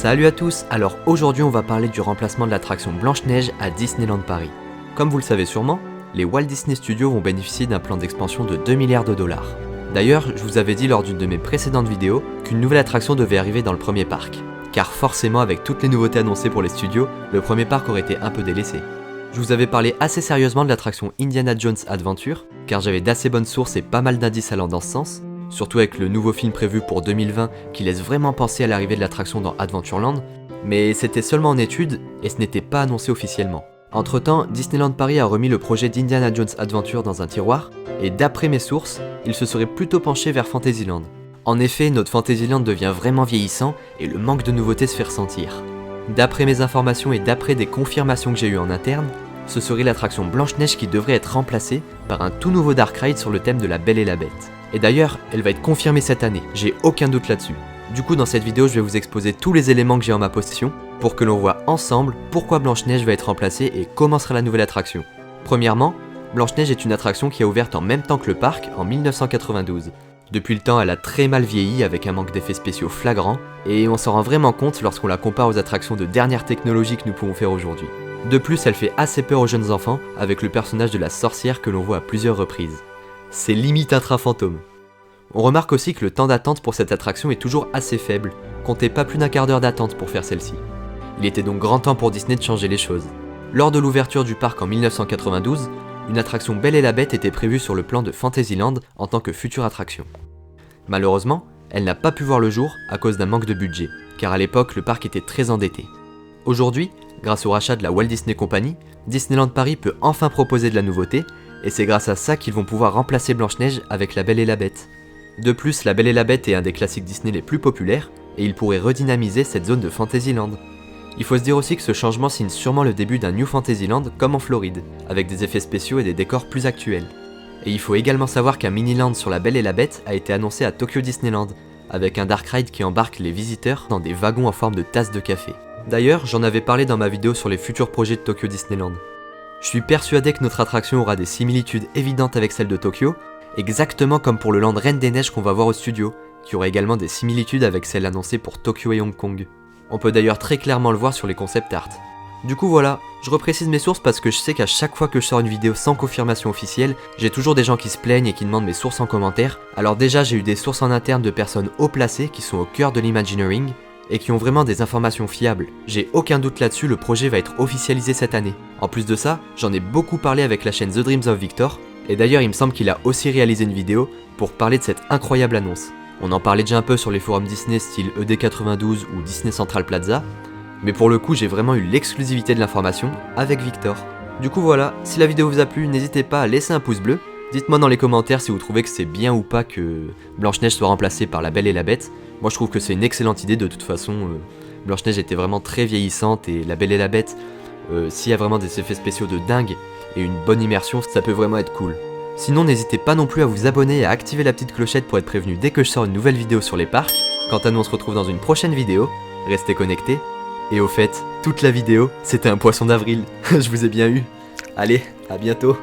Salut à tous, alors aujourd'hui on va parler du remplacement de l'attraction Blanche-Neige à Disneyland Paris. Comme vous le savez sûrement, les Walt Disney Studios vont bénéficier d'un plan d'expansion de 2 milliards de dollars. D'ailleurs, je vous avais dit lors d'une de mes précédentes vidéos qu'une nouvelle attraction devait arriver dans le premier parc. Car forcément avec toutes les nouveautés annoncées pour les studios, le premier parc aurait été un peu délaissé. Je vous avais parlé assez sérieusement de l'attraction Indiana Jones Adventure, car j'avais d'assez bonnes sources et pas mal d'indices allant dans ce sens, surtout avec le nouveau film prévu pour 2020 qui laisse vraiment penser à l'arrivée de l'attraction dans Adventureland, mais c'était seulement en étude et ce n'était pas annoncé officiellement. Entre temps, Disneyland Paris a remis le projet d'Indiana Jones Adventure dans un tiroir, et d'après mes sources, il se serait plutôt penché vers Fantasyland. En effet, notre Fantasyland devient vraiment vieillissant et le manque de nouveautés se fait ressentir. D'après mes informations et d'après des confirmations que j'ai eues en interne, ce serait l'attraction Blanche-Neige qui devrait être remplacée par un tout nouveau Dark Ride sur le thème de la Belle et la Bête. Et d'ailleurs, elle va être confirmée cette année, j'ai aucun doute là-dessus. Du coup, dans cette vidéo, je vais vous exposer tous les éléments que j'ai en ma possession pour que l'on voit ensemble pourquoi Blanche-Neige va être remplacée et comment sera la nouvelle attraction. Premièrement, Blanche-Neige est une attraction qui a ouvert en même temps que le parc en 1992. Depuis le temps, elle a très mal vieilli avec un manque d'effets spéciaux flagrant, et on s'en rend vraiment compte lorsqu'on la compare aux attractions de dernière technologie que nous pouvons faire aujourd'hui. De plus, elle fait assez peur aux jeunes enfants avec le personnage de la sorcière que l'on voit à plusieurs reprises. C'est limite un train fantôme. On remarque aussi que le temps d'attente pour cette attraction est toujours assez faible, comptez pas plus d'un quart d'heure d'attente pour faire celle-ci. Il était donc grand temps pour Disney de changer les choses. Lors de l'ouverture du parc en 1992, une attraction Belle et la Bête était prévue sur le plan de Fantasyland en tant que future attraction. Malheureusement, elle n'a pas pu voir le jour à cause d'un manque de budget, car à l'époque le parc était très endetté. Aujourd'hui, grâce au rachat de la Walt Disney Company, Disneyland Paris peut enfin proposer de la nouveauté, et c'est grâce à ça qu'ils vont pouvoir remplacer Blanche-Neige avec la Belle et la Bête. De plus, la Belle et la Bête est un des classiques Disney les plus populaires, et il pourrait redynamiser cette zone de Fantasyland. Il faut se dire aussi que ce changement signe sûrement le début d'un New Fantasyland comme en Floride, avec des effets spéciaux et des décors plus actuels. Et il faut également savoir qu'un mini-land sur la Belle et la Bête a été annoncé à Tokyo Disneyland, avec un Dark Ride qui embarque les visiteurs dans des wagons en forme de tasses de café. D'ailleurs, j'en avais parlé dans ma vidéo sur les futurs projets de Tokyo Disneyland. Je suis persuadé que notre attraction aura des similitudes évidentes avec celle de Tokyo, exactement comme pour le land Reine des Neiges qu'on va voir au studio, qui aura également des similitudes avec celle annoncée pour Tokyo et Hong Kong. On peut d'ailleurs très clairement le voir sur les concept art. Du coup voilà, je reprécise mes sources parce que je sais qu'à chaque fois que je sors une vidéo sans confirmation officielle, j'ai toujours des gens qui se plaignent et qui demandent mes sources en commentaire. Alors déjà j'ai eu des sources en interne de personnes haut placées qui sont au cœur de l'Imagineering et qui ont vraiment des informations fiables. J'ai aucun doute là-dessus, le projet va être officialisé cette année. En plus de ça, j'en ai beaucoup parlé avec la chaîne The Dreams of Victor, et d'ailleurs il me semble qu'il a aussi réalisé une vidéo pour parler de cette incroyable annonce. On en parlait déjà un peu sur les forums Disney style ED92 ou Disney Central Plaza, mais pour le coup j'ai vraiment eu l'exclusivité de l'information avec Victor. Du coup voilà, si la vidéo vous a plu, n'hésitez pas à laisser un pouce bleu, dites-moi dans les commentaires si vous trouvez que c'est bien ou pas que Blanche-Neige soit remplacée par la Belle et la Bête. Moi je trouve que c'est une excellente idée, de toute façon Blanche-Neige était vraiment très vieillissante et la Belle et la Bête, s'il y a vraiment des effets spéciaux de dingue et une bonne immersion, ça peut vraiment être cool. Sinon n'hésitez pas non plus à vous abonner et à activer la petite clochette pour être prévenu dès que je sors une nouvelle vidéo sur les parcs. Quant à nous on se retrouve dans une prochaine vidéo, restez connectés. Et au fait, toute la vidéo, c'était un poisson d'avril. Je vous ai bien eu. Allez, à bientôt.